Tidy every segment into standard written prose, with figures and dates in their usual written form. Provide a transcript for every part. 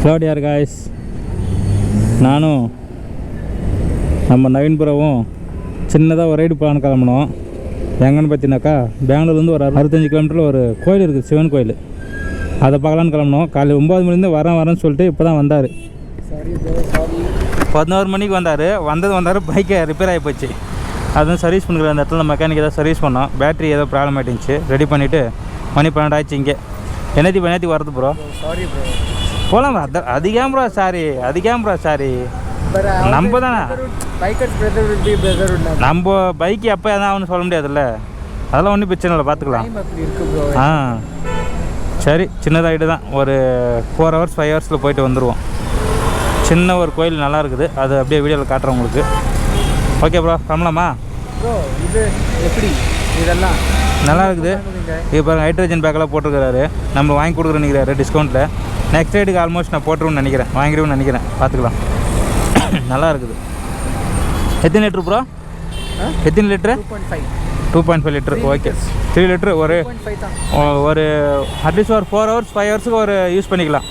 Hello dear guys, நானும் நம்ம நவீன்புரவும் சின்னதாக ஒரு ரைடு பிளான் கிளம்பினோம். எங்கன்னு பார்த்தீங்கன்னாக்கா பெங்களூர்லேருந்து ஒரு 65 கிலோமீட்டரில் ஒரு கோயில் இருக்குது, சிவன் கோயில். அதை பார்க்கலான்னு கிளம்பினோம். காலையில் 9 மணிலேருந்து வரேன்னு சொல்லிட்டு இப்போ தான் வந்தார். 11 மணிக்கு வந்தார். பைக்கை ரிப்பேர் ஆகி போச்சு. அதுவும் சர்வீஸ் பண்ணுற அந்த இடத்துல மெக்கானிக் ஏதோ சர்வீஸ் பண்ணோம். பேட்டரி ஏதோ ப்ராப்ளம் ஆகிட்டுச்சு. ரெடி பண்ணிவிட்டு மணி 12 ஆயிடுச்சு. இங்கே என்னத்தி வரது ப்ரோ? Sorry bro. போகலாம். அதிகம் ப்ரோ, சாரி நம்ம தானே நம்ம பைக்கு எப்போ எதாவது ஆகுன்னு சொல்ல முடியாதுல்ல. அதெல்லாம் ஒன்றும் பிரச்சனை இல்லை, பார்த்துக்கலாம். சரி, சின்னதாகிட்டு தான் ஒரு 4 hours 5 ஹவர்ஸில் போயிட்டு வந்துடுவோம். சின்ன ஒரு கோயில் நல்லா இருக்குது, அது அப்படியே வீடியோவில் காட்டுறேன் உங்களுக்கு. ஓகே ப்ரோ, கிளம்பலாமா? ப்ரோ இது எப்படி இதெல்லாம் நல்லா இருக்குது. இப்போ ஹைட்ரஜன் பேக்கெல்லாம் போட்டிருக்கிறாரு, நம்ம வாங்கி கொடுக்குறேன்னு நினைக்கிறாரு டிஸ்கவுண்ட்டில். நெக்ஸ்ட் ரைடுக்கு ஆல்மோஸ்ட் நான் போட்டுருவேன்னு நினைக்கிறேன், வாங்கிடுவேன்னு நினைக்கிறேன். பார்த்துக்கலாம். நல்லா இருக்குது. எத்தனை லிட்ரு ப்ரோ? எத்தனை லிட்ரு? 2.5 லிட்ரு. Okay, 3 litre. ஒரு அட்லீஸ்ட் ஒரு 4 hours 5 ஹவர்ஸுக்கு ஒரு யூஸ் பண்ணிக்கலாம்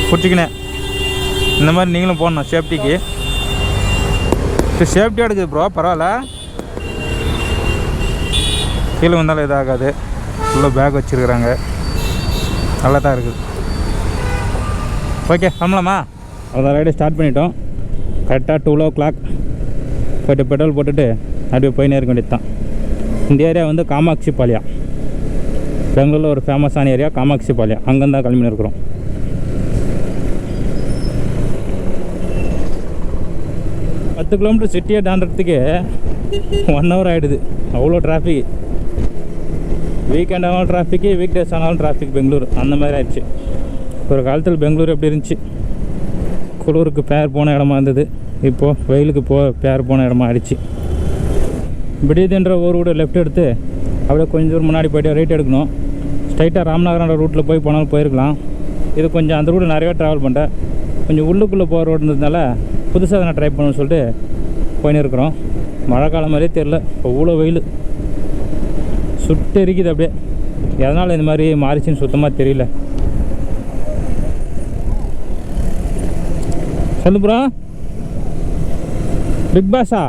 குடிச்சிக்கினேன். இந்த மாதிரி நீங்களும் போடணும் சேஃப்டிக்கு. சேஃப்டியாக எடுக்குது ப்ரோ, பரவாயில்ல. கீழே வந்தாலும் இதாகாது. ஃபுல்லாக பேக் வச்சுருக்குறாங்க, நல்லா தான் இருக்குது. ஓகே, கிளம்பலாமா? அதான் ரைடை ஸ்டார்ட் பண்ணிட்டோம். கரெக்டாக 12 o'clock போய்ட்டு பெட்ரோல் போட்டுட்டு அப்படியே போய் நேர்க்க வேண்டியது தான். இந்த ஏரியா வந்து காமாட்சி பாளையம், பெங்களூரில் ஒரு ஃபேமஸான ஏரியா காமாட்சி பாளையம். அங்கேருந்து தான் கிளம்பின்னு இருக்கிறோம். பத்து கிலோமீட்டர் சிட்டியை தாண்டறதுக்கு 1 hour ஆகிடுது. அவ்வளோ டிராஃபிக். வீக்கெண்ட் ஆனாலும் டிராஃபிக்கு, வீக் டேஸ் ஆனாலும் டிராஃபிக். பெங்களூர் அந்த மாதிரி ஆயிடுச்சு. ஒரு காலத்தில் பெங்களூர் எப்படி இருந்துச்சு? குளூருக்கு பேர் போன இடமா இருந்தது. இப்போது வெயிலுக்கு பேர் போன இடமா ஆயிடுச்சு. விடியதுன்ற ஒரு கூட லெஃப்ட் எடுத்து அப்படியே கொஞ்சம் தூரம் முன்னாடி போய்ட்டு ரைட் எடுக்கணும். ஸ்ட்ரைட்டாக ராமநாதபுரம் ரூட்டில் போனாலும் போயிருக்கலாம். இது கொஞ்சம் அந்த ரூட்டு நிறையா ட்ராவல் பண்ணிட்டேன். கொஞ்சம் உள்ளுக்குள்ளே போகிற ரோடு இருந்ததுனால புதுசாக நான் ட்ரை பண்ணணும்னு சொல்லிட்டு போயின்னு இருக்கிறோம். மழை காலம் மாதிரியே தெரில, அவ்வளோ வெயில் சுட்டு எரிக்குது. அப்படியே எதனால் இந்த மாதிரி மாறிச்சின்னு சுத்தமாக தெரியல. சொல்லு ப்ரோ, பிக் பாஸா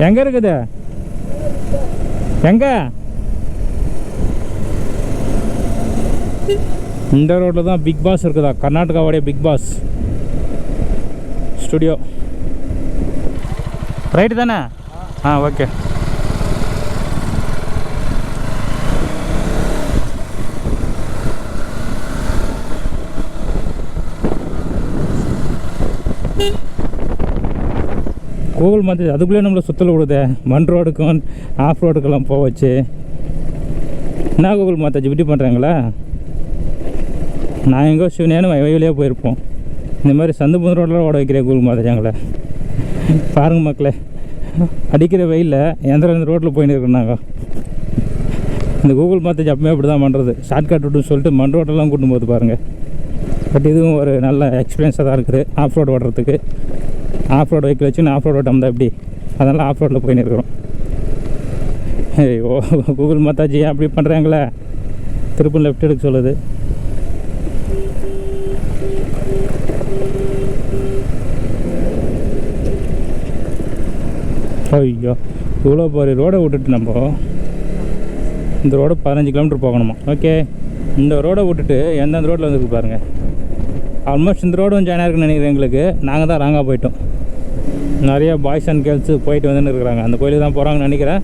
எங்கே இருக்குது? எங்கே? இந்த ரோட்டில் தான் பிக் பாஸ் இருக்குதா, கர்நாடகாவுடைய பிக் பாஸ் ஸ்டுடியோ. ரைட்டு தானே? ஓகே. கூகுள் மாதிரி அதுக்குள்ளே நம்மளை சுற்றல விடுதே. மண் ரோடுக்கும் ஆஃப் ரோடுக்கெல்லாம் போக வச்சு என்ன கூகுள் மாத்தாச்சு இப்படி பண்ணுறாங்களா? நான் எங்கோ சிவனேன்னு வயலியாக போயிருப்போம். இந்த மாதிரி சந்து புது ரோடெலாம் ஓட வைக்கிறேன் கூகுள் மாத்தாச்சாங்களே. பாருங்கள் மக்களே, அடிக்கிற வெயிலில் எந்த ரோட்டில் போயின்னு இருக்கிறாங்க. இந்த கூகுள் மாத்தாச்சு அப்பவே அப்படி தான் பண்ணுறது. ஷார்ட்கட் விட்டுன்னு சொல்லிட்டு மண் ரோட்டெல்லாம் கூட்டும் போது பாருங்கள். பட் இதுவும் ஒரு நல்ல எக்ஸ்பீரியன்ஸாக தான் இருக்குது ஆஃப் ரோடு ஓடுறதுக்கு. ஆஃப் ரோடு வெஹிக்கிள் வச்சு ஆஃப் ரோடு ஓட்டம் தான் எப்படி, அதனால் ஆஃப் ரோட்டில் போயின்னு இருக்கிறோம். ஓ, கூகுள் மாத்தாச்சி ஏன் அப்படி பண்ணுறாங்களே? திருப்பூர் லெஃப்ட் எடுக்க சொல்லுது. ஐயோ, இவ்வளோ போகிற ரோடை விட்டுட்டு நம்ம இந்த ரோடு 15 கிலோமீட்டர் போகணுமா? ஓகே, இந்த ரோடை விட்டுட்டு எந்தெந்த ரோட்டில் வந்துருக்கு பாருங்கள். ஆல்மோஸ்ட் இந்த ரோடும் ஜாயின் இருக்குன்னு நினைக்கிறேன். எங்களுக்கு நாங்கள் தான் ராங்காக போயிட்டோம். நிறைய பாய்ஸ் அண்ட் கேர்ள்ஸு போயிட்டு வந்துன்னு இருக்கிறாங்க. அந்த கோயிலுக்கு தான் போகிறாங்கன்னு நினைக்கிறேன்.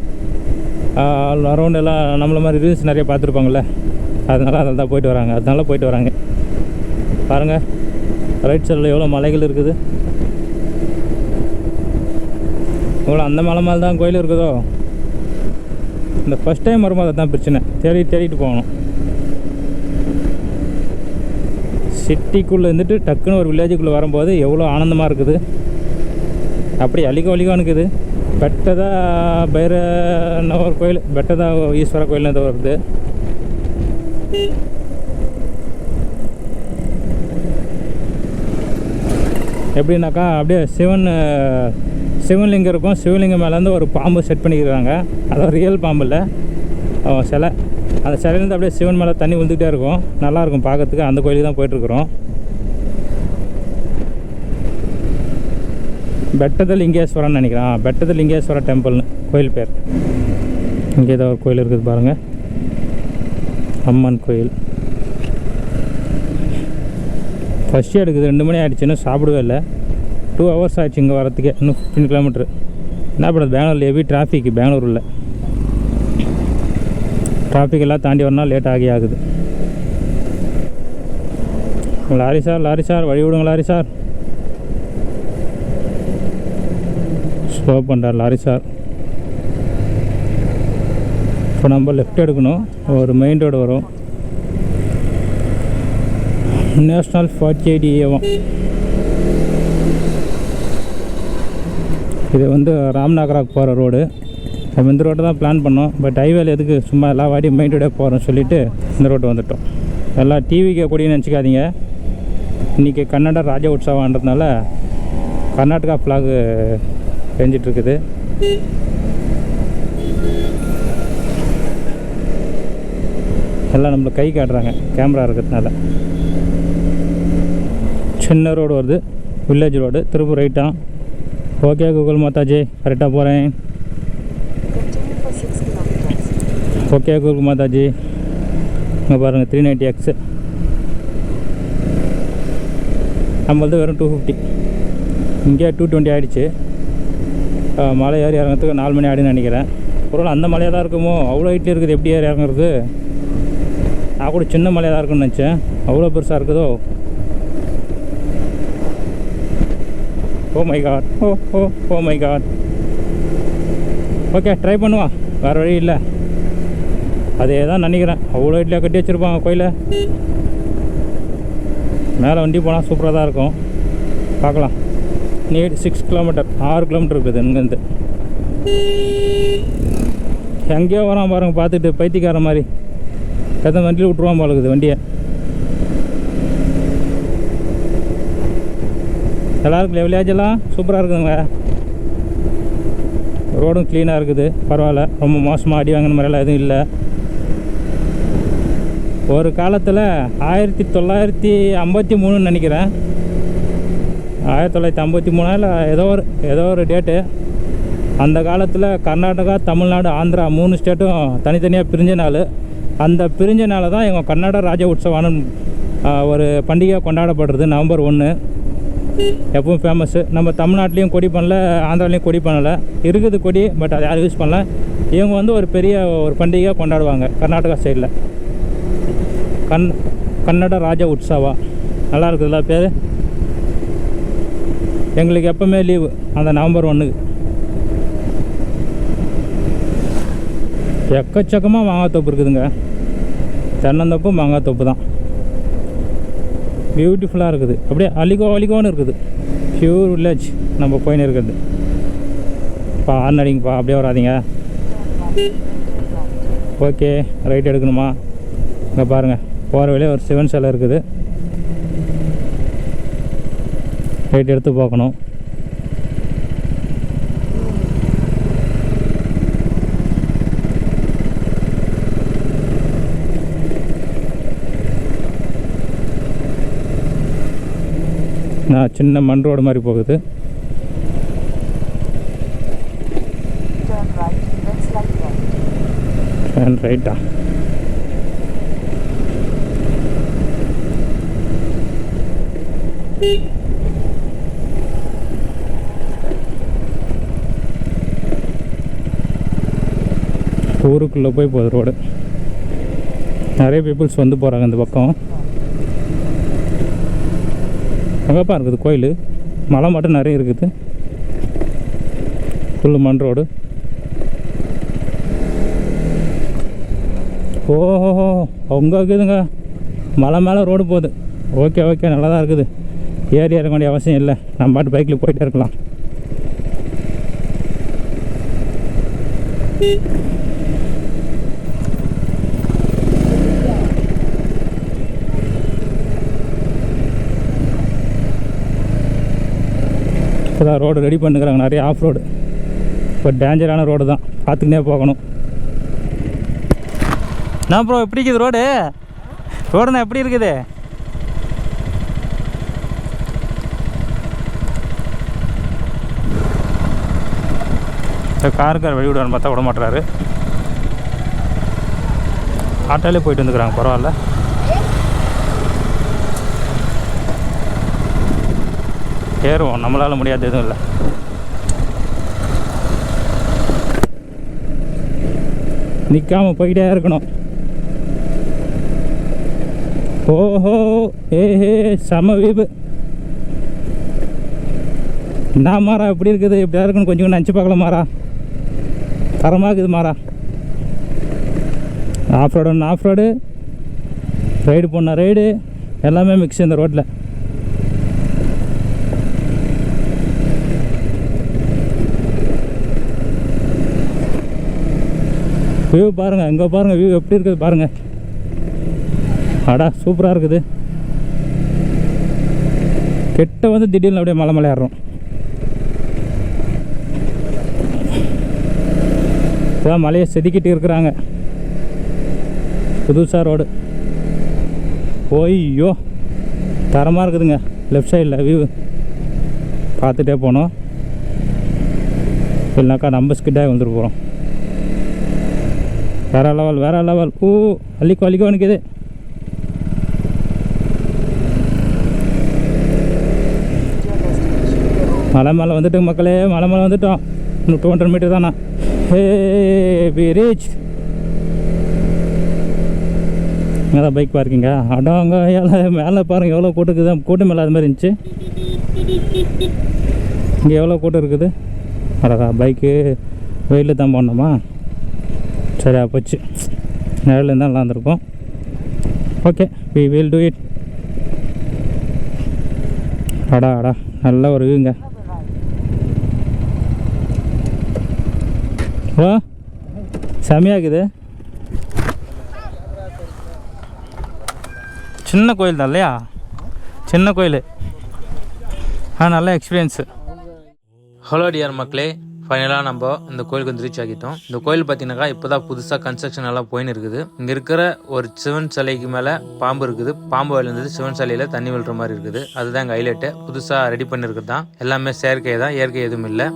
அரௌண்ட் எல்லாம் நம்மள மாதிரி ரீல்ஸ் நிறைய பார்த்துருப்பாங்கள்ல, அதில் தான் போயிட்டு வராங்க. பாருங்கள், ரைட் சைடில் எவ்வளோ மலைகள் இருக்குது. இவ்வளோ அந்த மலை மேலே தான் கோயில் இருக்குதோ. இந்த ஃபஸ்ட் டைம் வரும்போது அதுதான் பிரச்சனை, தேடிட்டு போகணும். சிட்டிக்குள்ளே இருந்துட்டு டக்குன்னு ஒரு வில்லேஜுக்குள்ளே வரும்போது எவ்வளோ ஆனந்தமாக இருக்குது. அப்படி அழிகம் இருக்குது. பெட்டதா பைரவ ஒரு கோயில், பெட்டதா ஈஸ்வர கோயில் ஏதோ வருது. எப்படின்னாக்கா அப்படியே சிவலிங்கம் இருக்கும். சிவலிங்கம் மேலேருந்து ஒரு பாம்பு செட் பண்ணிக்கிறாங்க. அதாவது ரியல் பாம்பு இல்லை, சிலை. அந்த சிலையிலேருந்து அப்படியே சிவன் மேலே தண்ணி விழுந்துக்கிட்டே இருக்கும். நல்லாயிருக்கும் பார்க்கறதுக்கு. அந்த கோயிலுக்கு தான் போயிட்டுருக்குறோம். பெட்டத லிங்கேஸ்வரன் நினைக்கிறேன். பெட்டத லிங்கேஸ்வர டெம்பிள்னு கோயில் பேர். இங்கே ஏதோ ஒரு கோயில் இருக்குது பாருங்கள், அம்மன் கோயில். ஃபஸ்ட்டு எடுக்குது, 2 மணி ஆகிடுச்சு, இன்னும் சாப்பிடவே இல்லை. 2 ஹவர்ஸ் ஆகிடுச்சு இங்கே வரத்துக்கே, இன்னும் 15 கிலோமீட்ரு. என்ன பண்ணுறது, பெங்களூரில் ஹெவி டிராஃபிக். பெங்களூரில் டிராஃபிக் எல்லாம் தாண்டி வரணும், லேட் ஆகுது. லாரி சார் வழி விடுங்க லாரி சார். ஸ்லோ பண்ணுறார் லாரி சார். இப்போ நம்ம லெஃப்ட் எடுக்கணும், ஒரு மெயின் ரோடு வரும், நேஷ்னல் 48 ஏவம். இது வந்து ராம்நகராக்கு போகிற ரோடு. நம்ம இந்த ரோட்டை தான் பிளான் பண்ணோம். பட் ஹைவேல எதுக்கு சும்மா எல்லா வாட்டி மெயின் ரோடே போகிறோம்னு சொல்லிவிட்டு இந்த ரோட்டு வந்துவிட்டோம். எல்லாம் டிவிக்கு கூடியன்னு நினச்சிக்காதீங்க. இன்றைக்கி கன்னடா ராஜ உற்சவன்றதுனால கர்நாடகா ஃப்ளாகு செஞ்சிட்ருக்குது. எல்லாம் நம்மளுக்கு கை காட்டுறாங்க கேமரா இருக்கிறதுனால. சின்ன ரோடு வருது, வில்லேஜ் ரோடு, திருப்பூர் ரைட்டா. ஓகே கூகுள் மாதாஜி, கரெக்டாக போகிறேன். Okay Google Mataji. இங்கே பாருங்கள் 390X. நம்மளது வெறும் 250. இங்கே 220 ஆகிடுச்சு. மலை ஏறி இறங்கிறதுக்கு 4 மணி ஆகிடுன்னு நினைக்கிறேன். பொருள் அந்த மலையாக தான் இருக்குமோ, அவ்வளோ ஹைட்டில் இருக்குது. எப்படி ஏறி இறங்குறது? நான் கூட சின்ன மலையாக தான் இருக்குன்னு நினச்சேன், அவ்வளோ பெருசாக இருக்குதோ. Oh my God, oh my God. Okay try பண்ணுவான், வேறு வழி இல்லை. அதே தான் நினைக்கிறேன். அவ்வளோ ஹைட்லேயே கட்டி வச்சுருப்பாங்க கோயிலை. மேலே வண்டி போனால் சூப்பராக தான் இருக்கும், பார்க்கலாம். நீட் 6 கிலோமீட்டர், 6 கிலோமீட்டர் இருக்குது இங்கேருந்து. எங்கேயோ வரான் பாருங்க, பார்த்துட்டு பைத்தியக்கார மாதிரி எத்தனை வண்டியில் விட்ருவான் போல இருக்குது வண்டியை. எல்லாருக்கும் வில்லேஜ் எல்லாம் சூப்பராக இருக்குதுங்க. ரோடும் க்ளீனாக இருக்குது, பரவாயில்ல. ரொம்ப மோசமாக அடி வாங்கின மாதிரியெல்லாம் எதுவும் இல்லை. ஒரு காலத்தில் 1953 நினைக்கிறேன், 1953 இல்லை ஏதோ ஒரு டேட்டு. அந்த காலத்தில் கர்நாடகா, தமிழ்நாடு, ஆந்திரா 3 ஸ்டேட்டும் தனித்தனியாக பிரிஞ்ச நாள். அந்த பிரிஞ்ச நாள் தான் எங்கள் கர்நாடக ராஜ உற்சவான ஒரு பண்டிகை கொண்டாடப்படுறது. நவம்பர் 1 எப்பவும் ஃபேமஸ்ஸு. நம்ம தமிழ்நாட்டிலையும் கொடி பண்ணல, ஆந்திராலையும் கொடி பண்ணலை. இருக்குது கொடி, பட் அதை யாரும் யூஸ் பண்ணல. இவங்க வந்து ஒரு பெரிய ஒரு பண்டிகையாக கொண்டாடுவாங்க கர்நாடகா சைடில். கன்னட ராஜ உற்சவா. நல்லா இருக்குதுல்ல பேர். எங்களுக்கு எப்போவுமே லீவு அந்த நவம்பர் 1க்கு. எக்கச்சக்கமாக மாங்காய் தோப்பு இருக்குதுங்க. தென்னந்தோப்பு மாங்காய் தோப்பு தான். பியூட்டிஃபுல்லாக இருக்குது, அப்படியே அலிகோன்னு இருக்குது. பியூர் வில்லேஜ் நம்ம போயின்னு இருக்கிறது. பா அடிங்கப்பா, அப்படியே வராதிங்க. ஓகே ரைட் எடுக்கணுமா? இங்கே பாருங்கள், போகிற வழியே ஒரு சிவன் சிலை இருக்குது. ரைட் எடுத்து பார்க்கணும். நான் சின்ன மண் ரோடு மாதிரி போகுது. ரைட்டா? ஊருக்குள்ளே போய் போகுது ரோடு. நிறைய பீப்புள்ஸ் வந்து போகிறாங்க இந்த பக்கம். அங்கேப்பா இருக்குது கோயில். மலை மட்டும் நிறைய இருக்குது. ஃபுல்லு மண் ரோடு. ஓஹோ அங்கே இருக்குதுங்க, மலை மேலே ரோடு போகுது. ஓகே நல்லா தான் இருக்குது. ஏறி இறங்க வேண்டிய அவசியம் இல்லை, நம்ம பாட்டு பைக்கில் போயிட்டே இருக்கலாம். இப்போ தான் ரோடு ரெடி பண்ணுறாங்க, நிறைய ஆஃப் ரோடு. இப்போ டேஞ்சரான ரோடு தான், பார்த்துக்கினே போகணும். நான் ப்ரோ எப்படி இருக்குது ரோடுண்ணா எப்படி இருக்குது? காருக்கார் வழி விடுவான்னு பார்த்தா விட மாட்டுறாரு. ஆட்டோலே போயிட்டு வந்துக்கிறாங்க, பரவாயில்ல. ஏறுவோம், நம்மளால் முடியாது எதுவும் இல்லை. நிற்காமல் போய்கிட்டே இருக்கணும். ஓஹோ ஏஹே செம வீப்பு. என்ன மாறா இப்படி இருக்குது, இப்படியா இருக்குன்னு கொஞ்சம் நினச்சி பார்க்கலாம் மாறா. தரமாக இருக்குது மாறா. ஆஃப் ரோடு ரைடு போன ரைடு எல்லாமே மிக்ஸ் இந்த ரோட்டில். வியூ பாருங்கள், இங்கே பாருங்கள் வியூ எப்படி இருக்குது பாருங்கள். அடா சூப்பராக இருக்குது. கிட்ட வந்து திடீர்னு அப்படியே மலை ஏறுறோம். இதான் மலையை செதுக்கிட்டு இருக்கிறாங்க. புதுசாக ரோடு. ஓய்யோ தரமாக இருக்குதுங்க. லெஃப்ட் சைடில் வியூ பார்த்துட்டே போனோம், இல்லைனாக்கா நம்ம ஸ்கிட்டாக வந்துட்டு போகிறோம். வேற லெவல். ஓ அள்ளிக்கோ நிற்குது. மலை மேலே வந்துட்டோங்க மக்களே, மலை மேலே வந்துட்டோம். இன்னும் 200 மீட்டர் தானா. ஹே வி ரீச். மேலே பைக் பார்க்கிங்க. அடாங்க மேலே பாருங்கள் எவ்வளோ கூட்டம் இருக்குது. கூட்டம் மேலே அது மாதிரி இருந்துச்சு. இங்கே எவ்வளோ கூட்டம் இருக்குது. அடடா பைக்கு வெயிலில் தான் போடணுமா. சரியா போச்சு, நிழல் இருந்தால் நல்லா இருந்திருக்கும். Okay we will do it. அடா நல்ல ஒரு வியூங்க. ஓ செமையாக்குது. சின்ன கோயில் தான் இல்லையா, சின்ன கோயில். நல்ல எக்ஸ்பீரியன்ஸு. ஹலோ டியர் மக்களே, ஃபைனலாக நம்ம இந்த கோயிலுக்கு வந்து ரீச் ஆகிட்டோம். இந்த கோயில் பார்த்தீங்கன்னாக்கா இப்போ தான் புதுசாக கன்ஸ்ட்ரக்ஷன் எல்லாம் போயின்னு இருக்குது. இங்கே இருக்கிற ஒரு சிவன் சிலைக்கு மேலே பாம்பு இருக்குது. பாம்பு விழுந்தது சிவன் சிலையில் தண்ணி விழுற மாதிரி இருக்குது. அதுதான் இங்கே ஹைலைட்டு. புதுசாக ரெடி பண்ணியிருக்குது தான். எல்லாமே செயற்கை தான், இயற்கை எதுவும் இல்லை.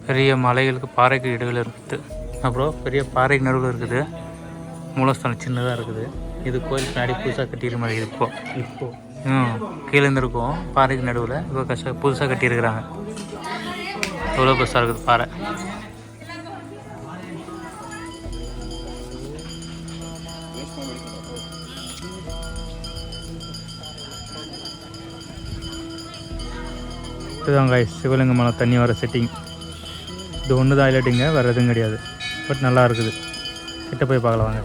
பெரிய மலைகளுக்கு பாறைக்கு இடையில் இருக்குது. அப்புறம் பெரிய பாறைக்கு நடுவில் இருக்குது. மூலஸ்தானம் சின்னதாக இருக்குது. இது கோயில் பின்னாடி புதுசாக கட்டியிருக்க மாதிரி இப்போ கீழேருந்து இருக்கும். பாறைக்கு நடுவில் இப்போ புதுசாக கட்டியிருக்கிறாங்க. எவ்வளோ பெருசாக இருக்குது பாறை. இதுதாங்க சிவலிங்க மலை தண்ணி வர செட்டிங். இது ஒன்று தான் ஹைலைட்டிங்க, வேறு எதுவும் கிடையாது. பட் நல்லா இருக்குது. கிட்ட போய் பார்க்கலாம் வாங்க.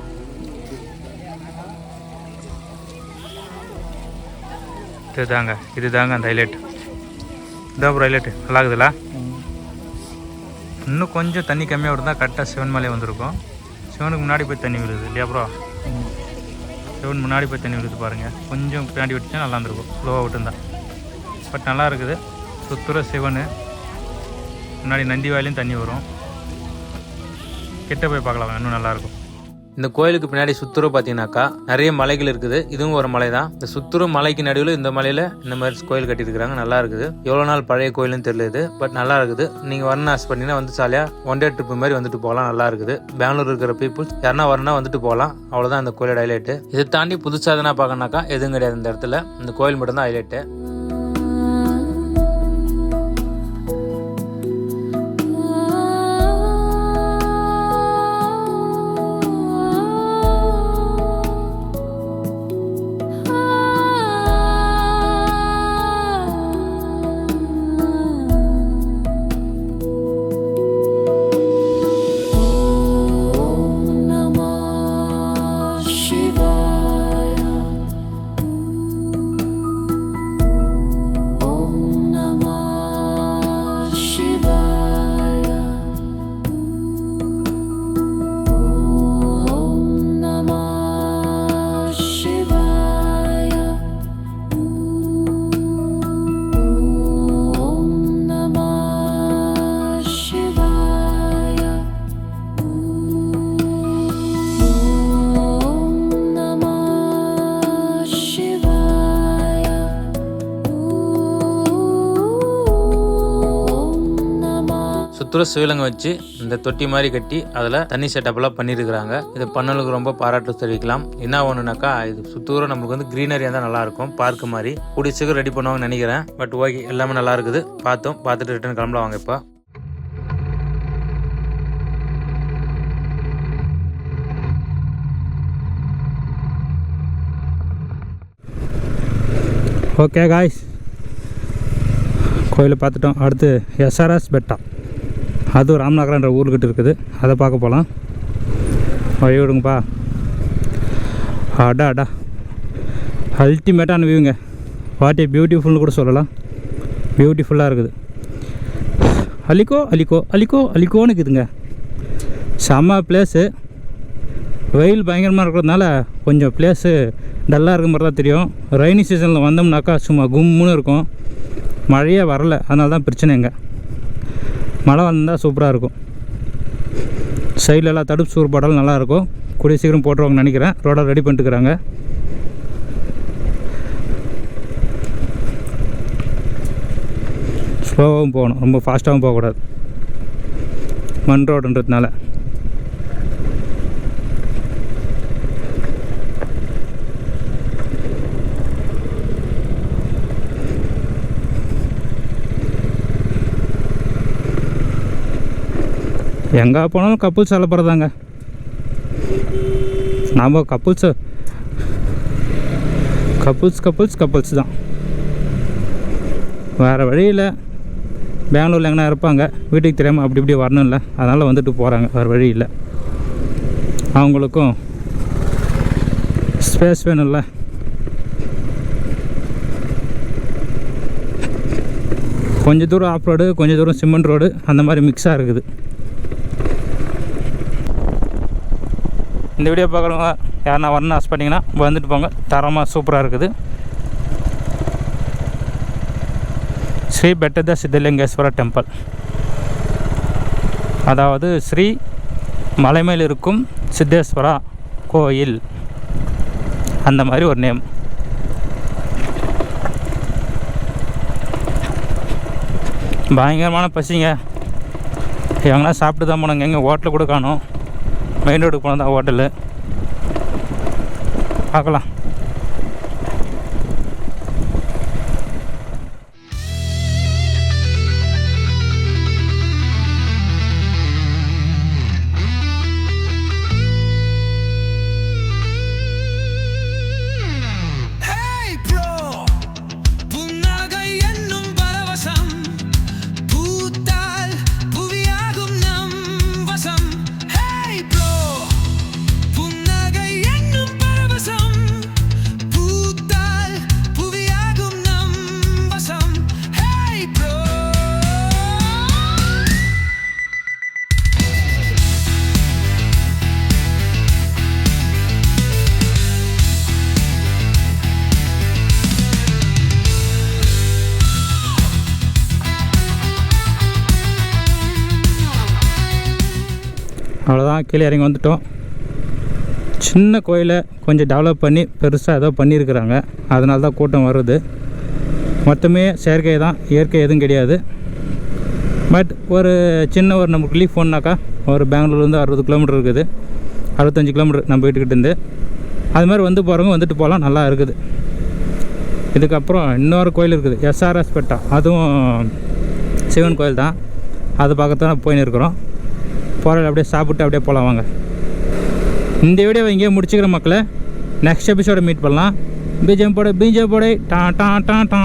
இதுதாங்க அந்த ஹைலைட். இதான் ப்ரோ ஹைலைட்டு. நல்லா இருக்குதுல்ல. இன்னும் கொஞ்சம் தண்ணி கம்மியாக விட்டுருந்தா கரெக்டாக சிவன் மலையே வந்திருக்கும். சிவனுக்கு முன்னாடி போய் தண்ணி விழுது இல்லையா ப்ரோ. சிவன் முன்னாடி போய் தண்ணி விழுது பாருங்கள். கொஞ்சம் பின்னாடி விட்டுச்சா நல்லா இருந்திருக்கும், ஸ்லோவாக விட்டுருந்தா. பட் நல்லா இருக்குது. சுத்துற சிவன் முன்னாடி நந்தி வாயிலையும் தண்ணி வரும். கிட்ட போய் பார்க்கலாம், இன்னும் நல்லாயிருக்கும். இந்த கோயிலுக்கு பின்னாடி சுத்துரும் பார்த்தீங்கன்னாக்கா நிறைய மலைகள் இருக்குது. இதுவும் ஒரு மலை தான். இந்த சுத்துரும் மலைக்கு நடுவில் இந்த மலையில் இந்த மாதிரி கோயில் கட்டியிருக்கிறாங்க. நல்லா இருக்குது. எவ்வளோ நாள் பழைய கோயிலுன்னு தெரியல இது. பட் நல்லா இருக்குது. நீங்கள் வரணும் ஆசைப்பட்டீங்கன்னா வந்து ஜாலியாக ஒன் டே ட்ரிப் மாதிரி வந்துட்டு போகலாம். நல்லா இருக்குது. பெங்களூர் இருக்கிற பீப்புள்ஸ் யாருன்னா வரணும்னா வந்துட்டு போகலாம். அவ்வளோதான் இந்த கோயிலோட ஹைலைட்டு. இதை தாண்டி புதுசாக எதனா பார்க்கணாக்கா எதுவும் கிடையாது இந்த இடத்துல. இந்த கோயில் மட்டும்தான் ஹைலைட்டு. சுற்றுற சிவலிங்கம் வச்சு இந்த தொட்டி மாதிரி கட்டி அதில் தண்ணி செட்டப்லாம் பண்ணியிருக்கிறாங்க. இது பண்ணலுக்கு ரொம்ப பாராட்டு தெரிவிக்கலாம். என்ன ஒன்றுனாக்கா இது சுத்தூரம் நம்மளுக்கு வந்து க்ரீனரியாக தான் நல்லாயிருக்கும், பார்க்கு மாதிரி. கூடிய சீக்கிரம் ரெடி பண்ணுவாங்கன்னு நினைக்கிறேன். பட் ஓகே, எல்லாமே நல்லா இருக்குது. பார்த்துட்டு ரிட்டர்ன் கிளம்பலாம் வாங்க. இப்போ ஓகே காய்ஸ், கோயிலை பார்த்துட்டோம். அடுத்து எஸ்ஆர்எஸ் பெட்டா, அதுவும் ராமநகரன்ற ஊருக்கிட்ட இருக்குது. அதை பார்க்க போகலாம். வழி விடுங்கப்பா. அடா அல்டிமேட்டான வியூங்க. வாட் ஏ பியூட்டிஃபுல்னு கூட சொல்லலாம். பியூட்டிஃபுல்லாக இருக்குது. அலிக்கோன்னு இருக்குதுங்க. செம்ம பிளேஸு. வெயில் பயங்கரமாக இருக்கிறதுனால கொஞ்சம் பிளேஸு டல்லாக இருக்கிற மாதிரி தான் தெரியும். ரெய்னி சீசனில் வந்தோம்னாக்கா சும்மா கும்முன்னு இருக்கும். மழையே வரல, அதனால தான் பிரச்சனைங்க. மழை வந்தால் சூப்பராக இருக்கும். சைட்லலாம் தடுப்பு சூறு போட்டாலும் நல்லாயிருக்கும். கூடிய சீக்கிரம் போட்டுருவாங்கன்னு நினைக்கிறேன். ரோடை ரெடி பண்ணிட்டுருக்குறாங்க. ஸ்லோவாகவும் போகணும், ரொம்ப ஃபாஸ்ட்டாகவும் போகக்கூடாது, மண் ரோடுன்றதுனால. எங்கே போனாலும் கப்புள்ஸ் அலப்படுறதாங்க. நாம் கப்புள்ஸ் தான். வேறு வழியில் பெங்களூரில் எங்கன்னா இருப்பாங்க, வீட்டுக்கு தெரியாமல் அப்படி இப்படி வரணும்ல, அதனால் வந்துட்டு போகிறாங்க. வேறு வழி இல்லை. அவங்களுக்கும் ஸ்பேஸ் வேணும்ல. கொஞ்சம் தூரம் ஆஃப் ரோடு, கொஞ்சம் தூரம் சிமெண்ட் ரோடு, அந்த மாதிரி மிக்ஸாக இருக்குது. இந்த வீடியோ பார்க்குறவங்க யாருன்னா வரணும்னு ஆசைப்பட்டீங்கன்னா வந்துட்டு போங்க. தரமாக சூப்பராக இருக்குது. ஸ்ரீ பெட்டத சித்தலிங்கேஸ்வர டெம்பிள், அதாவது ஸ்ரீ மலைமேல் இருக்கும் சித்தேஸ்வரா கோயில், அந்த மாதிரி ஒரு நேம். பயங்கரமான பசிங்க. எங்கன்னா சாப்பிட்டு தான் போனாங்க. எங்கே ஹோட்டல் கூட காணும். மெயின் ரோடுக்கு போனால் தான் ஹோட்டலு. பார்க்கலாம். அவ்வளோதான், கீழே இறங்கி வந்துட்டோம். சின்ன கோயிலை கொஞ்சம் டெவலப் பண்ணி பெருசாக ஏதோ பண்ணியிருக்கிறாங்க, அதனால தான் கூட்டம் வருது. மொத்தமே செயற்கை தான், இயற்கை எதுவும் கிடையாது. பட் ஒரு சின்ன ஒரு நமக்கு ரிலீஃப் ஒன்றாக்கா, ஒரு பெங்களூர்லேருந்து 60 கிலோமீட்டர் இருக்குது, 65 கிலோமீட்டர் நம்ம வீட்டுக்கிட்டேருந்து. அது மாதிரி வந்து போகிறவங்க வந்துட்டு போகலாம், நல்லா இருக்குது. இதுக்கப்புறம் இன்னொரு கோயில் இருக்குது, எஸ்ஆர்எஸ் பெட்டா, அதுவும் சிவன் கோயில் தான். அது பார்க்கத்தான் போயின்னு இருக்கிறோம். போகிற அப்படியே சாப்பிட்டு அப்படியே போகலாம் வாங்க. இந்த வீடியோவை இங்கேயே முடிச்சுக்கிற மக்களை. நெக்ஸ்ட் எபிசோட மீட் பண்ணலாம். பீஜம் போட டா டா டா டா.